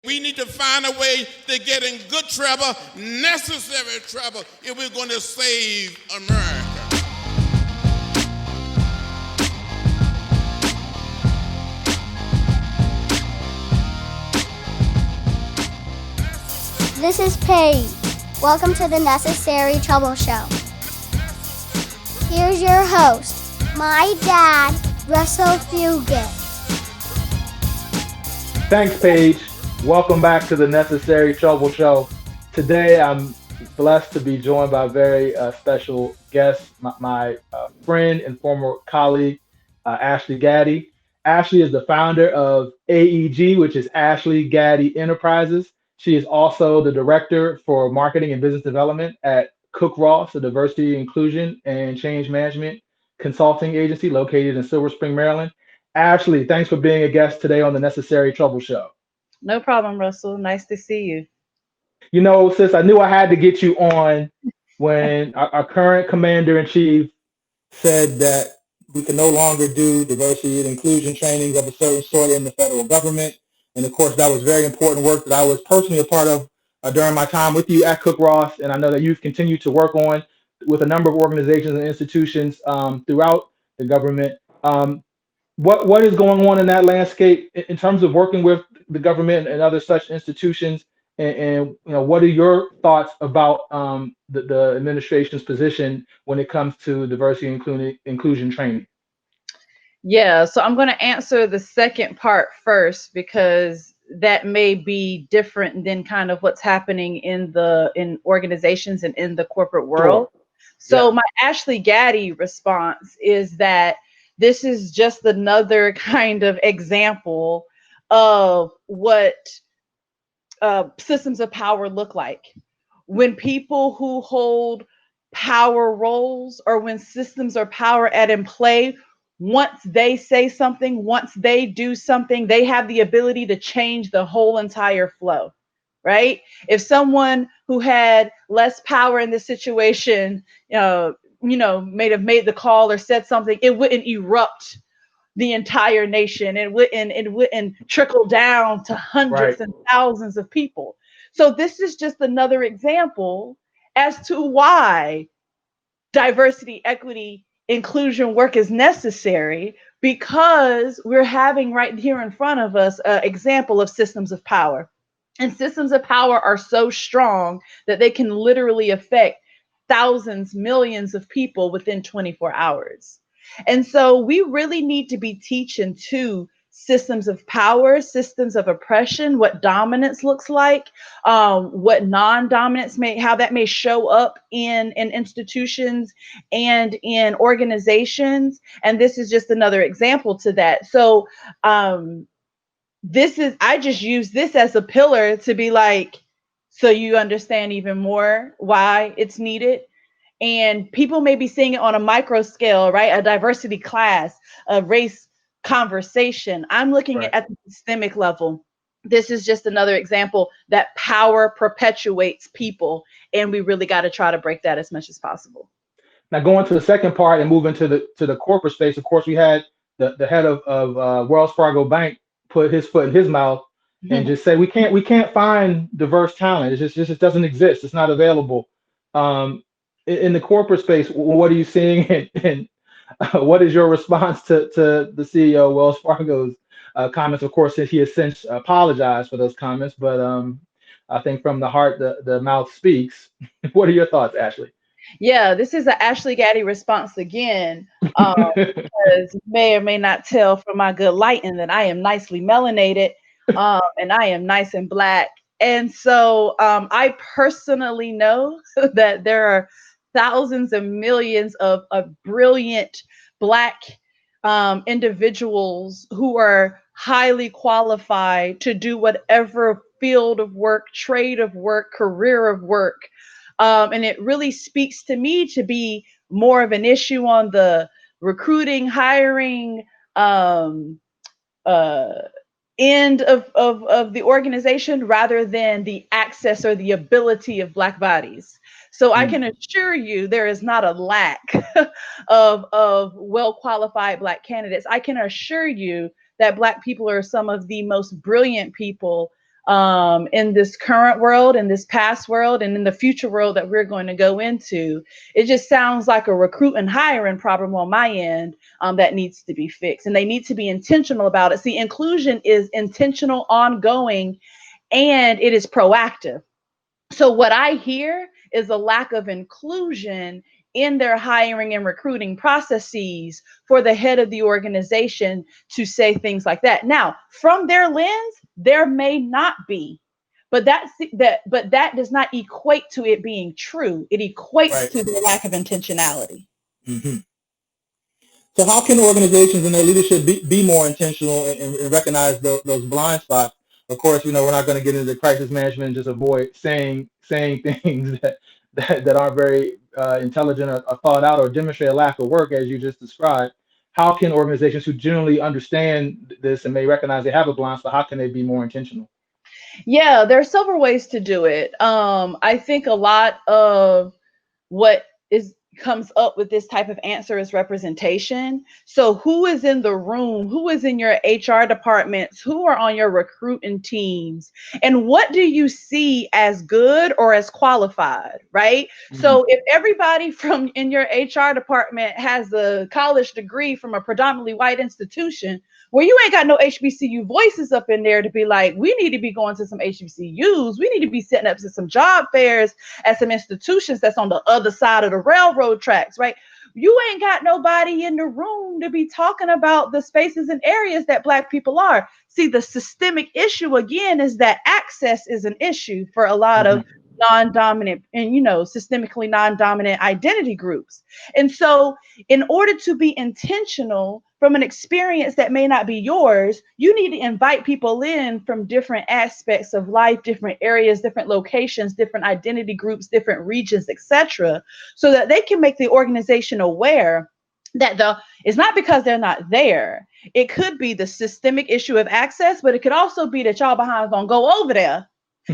We need to find a way to get in good trouble, necessary trouble, if we're going to save America. This is Paige. Welcome to the Necessary Trouble Show. Here's your host, my dad, Russell Fugett. Thanks, Paige. Welcome back to the Necessary Trouble Show. Today, I'm blessed to be joined by a very special guest, my friend and former colleague, Ashley Gaddy. Ashley is the founder of AEG, which is Ashley Gaddy Enterprises. She is also the director for marketing and business development at Cook Ross, a diversity, inclusion, and change management consulting agency located in Silver Spring, Maryland. Ashley, thanks for being a guest today on the Necessary Trouble Show. No problem, Russell. Nice to see you. You know, sis, I knew I had to get you on when our current commander-in-chief said that we can no longer do diversity and inclusion trainings of a certain sort in the federal government. And of course, that was very important work that I was personally a part of during my time with you at Cook Ross. And I know that you've continued to work on with a number of organizations and institutions throughout the government. What is going on in that landscape in terms of working with the government and other such institutions? And you know, what are your thoughts about the administration's position when it comes to diversity and inclusion training? Yeah, so I'm going to answer the second part first because that may be different than kind of what's happening in organizations and in the corporate world. Sure. So yeah. My Ashley Gaddy response is that this is just another kind of example of what systems of power look like. When people who hold power roles or when systems of power in play, once they say something, once they do something, they have the ability to change the whole entire flow, right? If someone who had less power in this situation, may have made the call or said something, it wouldn't erupt the entire nation. It wouldn't trickle down to hundreds and thousands of people. So this is just another example as to why diversity, equity, inclusion work is necessary, because we're having right here in front of us an example of systems of power. And systems of power are so strong that they can literally affect thousands, millions of people within 24 hours. And so we really need to be teaching to systems of power, systems of oppression, what dominance looks like, what non-dominance how that may show up in institutions and in organizations. And this is just another example to that. So I just use this as a pillar to be like, so you understand even more why it's needed. And people may be seeing it on a micro scale, right? A diversity class, a race conversation. I'm looking at the systemic level. This is just another example that power perpetuates people, and we really got to try to break that as much as possible. Now, going to the second part and moving to the corporate space, of course, we had the head of Wells Fargo Bank put his foot in his mouth and just say we can't find diverse talent. It just doesn't exist. It's not available. In the corporate space, what are you seeing, and what is your response to the CEO of Wells Fargo's comments? Of course, he has since apologized for those comments, but I think from the heart, the mouth speaks. What are your thoughts, Ashley? Yeah, this is an Ashley Gaddy response again, because you may or may not tell from my good lighting that I am nicely melanated, and I am nice and black. And so I personally know that there are thousands and millions of brilliant Black individuals who are highly qualified to do whatever field of work, trade of work, career of work. And it really speaks to me to be more of an issue on the recruiting, hiring end of the organization rather than the access or the ability of Black bodies. So I can assure you there is not a lack of well-qualified Black candidates. I can assure you that Black people are some of the most brilliant people in this current world, in this past world, and in the future world that we're going to go into. It just sounds like a recruit and hiring problem on my end that needs to be fixed. And they need to be intentional about it. See, inclusion is intentional, ongoing, and it is proactive. So what I hear is a lack of inclusion in their hiring and recruiting processes for the head of the organization to say things like that. Now, from their lens, there may not be, but that does not equate to it being true. It equates to the lack of intentionality. Mm-hmm. So how can organizations and their leadership be more intentional and recognize those blind spots? Of course, we're not going to get into crisis management and just avoid saying things that aren't very intelligent or thought out or demonstrate a lack of work, as you just described. How can organizations who generally understand this and may recognize they have a blind spot, how can they be more intentional? Yeah, there are several ways to do it. I think a lot of what comes up with this type of answer is representation. So who is in the room? Who is in your HR departments? Who are on your recruiting teams? And what do you see as good or as qualified, right? Mm-hmm. So if everybody from in your HR department has a college degree from a predominantly white institution, well, you ain't got no HBCU voices up in there to be like, we need to be going to some HBCUs. We need to be setting up some job fairs at some institutions that's on the other side of the railroad tracks, right? You ain't got nobody in the room to be talking about the spaces and areas that Black people are. See, the systemic issue again is that access is an issue for a lot of non-dominant and, systemically non-dominant identity groups. And so in order to be intentional from an experience that may not be yours, you need to invite people in from different aspects of life, different areas, different locations, different identity groups, different regions, etc., so that they can make the organization aware that it's not because they're not there. It could be the systemic issue of access, but it could also be that y'all behind gonna go over there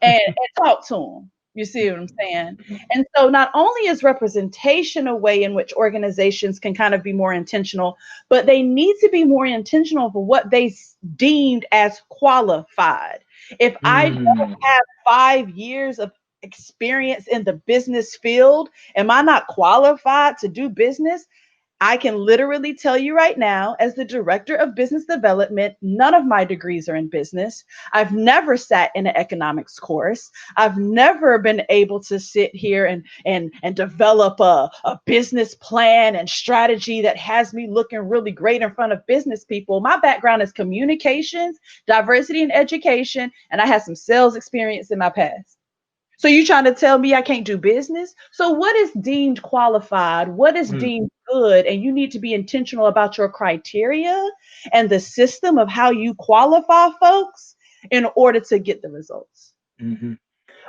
and talk to them. You see what I'm saying? And so not only is representation a way in which organizations can kind of be more intentional, but they need to be more intentional for what they deemed as qualified. If I don't have 5 years of experience in the business field, am I not qualified to do business? I can literally tell you right now, as the director of business development, none of my degrees are in business. I've never sat in an economics course. I've never been able to sit here and develop a business plan and strategy that has me looking really great in front of business people. My background is communications, diversity and education, and I had some sales experience in my past. So you trying to tell me I can't do business? So what is deemed qualified? What is deemed good? And you need to be intentional about your criteria and the system of how you qualify folks in order to get the results. Mm-hmm.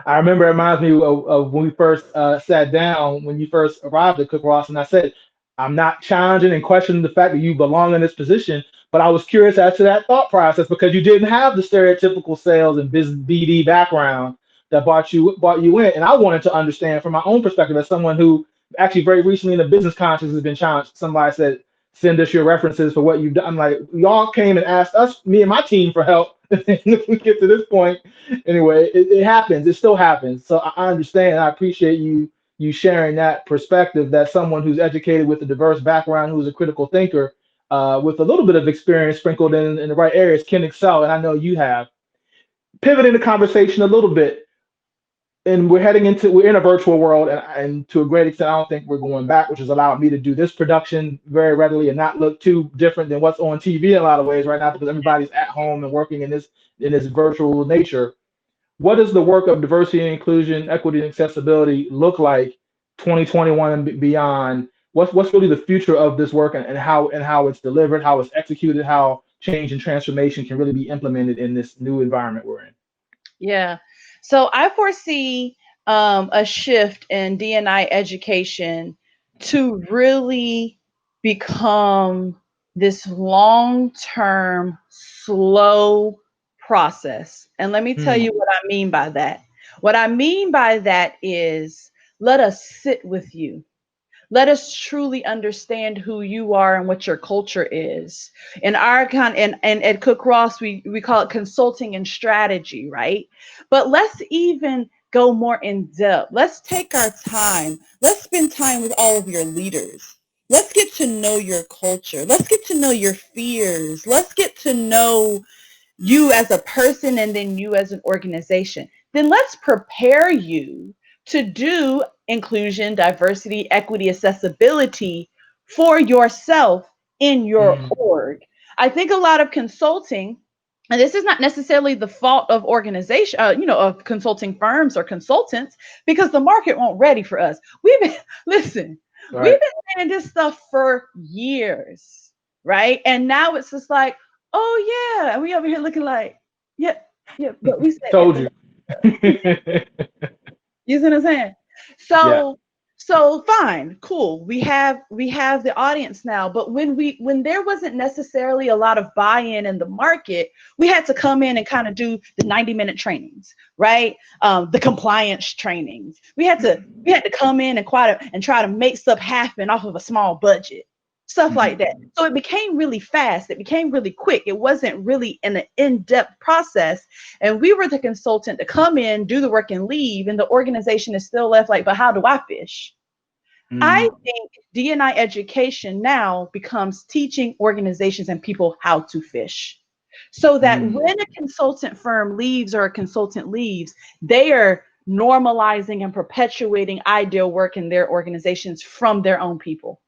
I remember it reminds me of when we first sat down, when you first arrived at Cook Ross, and I said, I'm not challenging and questioning the fact that you belong in this position, but I was curious as to that thought process because you didn't have the stereotypical sales and business BD background that brought you in. And I wanted to understand from my own perspective as someone who actually very recently in the business conscious has been challenged. Somebody said, send us your references for what you've done. I'm like, y'all came and asked us, me and my team, for help. If we get to this point, anyway, it happens. It still happens. So I understand. I appreciate you sharing that perspective that someone who's educated with a diverse background, who's a critical thinker, with a little bit of experience sprinkled in the right areas can excel. And I know you have. Pivoting the conversation a little bit, and we're in a virtual world, and to a great extent, I don't think we're going back, which has allowed me to do this production very readily and not look too different than what's on TV in a lot of ways right now because everybody's at home and working in this virtual nature. What does the work of diversity and inclusion, equity and accessibility look like 2021 and beyond? What's really the future of this work and how it's delivered, how it's executed, how change and transformation can really be implemented in this new environment we're in? Yeah. So I foresee a shift in D&I education to really become this long-term, slow process. And let me tell you what I mean by that. What I mean by that is let us sit with you. Let us truly understand who you are and what your culture is. In our and at Cook Ross, we call it consulting and strategy, right? But let's even go more in depth. Let's take our time. Let's spend time with all of your leaders. Let's get to know your culture. Let's get to know your fears. Let's get to know you as a person and then you as an organization. Then let's prepare you to do inclusion, diversity, equity, accessibility for yourself in your org. I think a lot of consulting, and this is not necessarily the fault of organization, of consulting firms or consultants, because the market won't ready for us. We've been, listen, Right. we've been saying this stuff for years, right? And now it's just like, oh yeah, and we over here looking like, yeah, but we said Told you. You see what I'm saying? So so fine, cool. We have the audience now, but when there wasn't necessarily a lot of buy-in in the market, we had to come in and kind of do the 90-minute trainings, right? The compliance trainings. We had to come in and try to make stuff happen off of a small budget. Stuff like that. So it became really fast. It became really quick. It wasn't really an in-depth process. And we were the consultant to come in, do the work, and leave. And the organization is still left like, but how do I fish? I think D&I education now becomes teaching organizations and people how to fish. So that when a consultant firm leaves or a consultant leaves, they are normalizing and perpetuating ideal work in their organizations from their own people.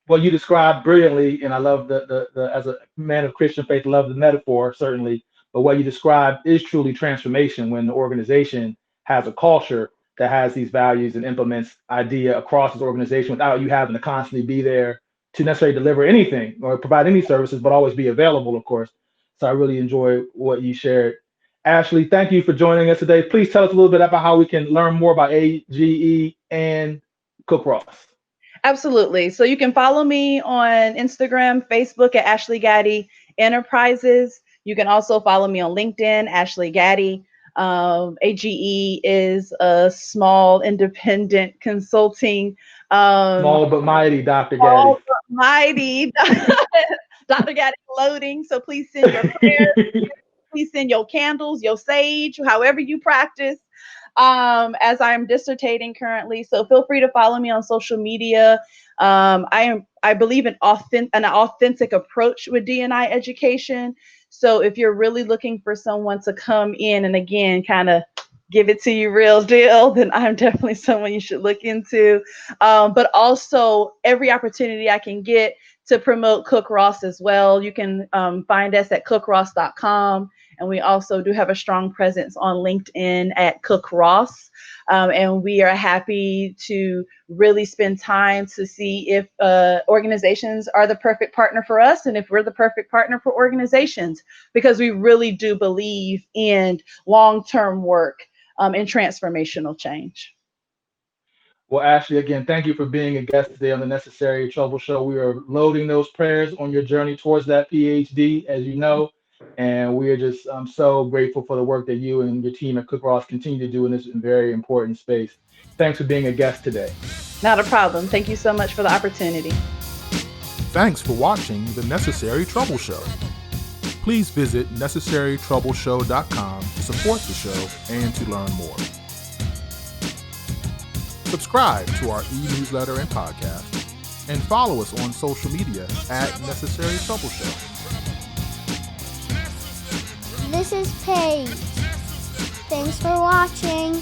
Well, you described brilliantly, and I love the as a man of Christian faith, I love the metaphor, certainly. But what you described is truly transformation when the organization has a culture that has these values and implements idea across its organization without you having to constantly be there to necessarily deliver anything or provide any services, but always be available, of course. So I really enjoy what you shared. Ashley, thank you for joining us today. Please tell us a little bit about how we can learn more about AGE and Cook Ross. Absolutely. So you can follow me on Instagram, Facebook at Ashley Gaddy Enterprises. You can also follow me on LinkedIn, Ashley Gaddy. AGE is a small independent consulting. Small but mighty, Dr. Gaddy. Small but mighty, Dr. Gaddy loading. So please send your prayers. Please send your candles, your sage, however you practice. As I'm dissertating currently. So feel free to follow me on social media. I believe in an authentic approach with D&I education. So if you're really looking for someone to come in and again kind of give it to you real deal, then I'm definitely someone you should look into. But also every opportunity I can get to promote Cook Ross as well. You can find us at cookross.com. And we also do have a strong presence on LinkedIn at Cook Ross. And we are happy to really spend time to see if organizations are the perfect partner for us and if we're the perfect partner for organizations, because we really do believe in long-term work and transformational change. Well, Ashley, again, thank you for being a guest today on the Necessary Trouble Show. We are loading those prayers on your journey towards that PhD, as you know. And we are just so grateful for the work that you and your team at Cook Ross continue to do in this very important space. Thanks for being a guest today. Not a problem. Thank you so much for the opportunity. Thanks for watching the Necessary Trouble Show. Please visit necessarytroubleshow.com to support the show and to learn more. Subscribe to our e-newsletter and podcast, and follow us on social media at Necessary Trouble Show. This is Paige. Thanks for watching.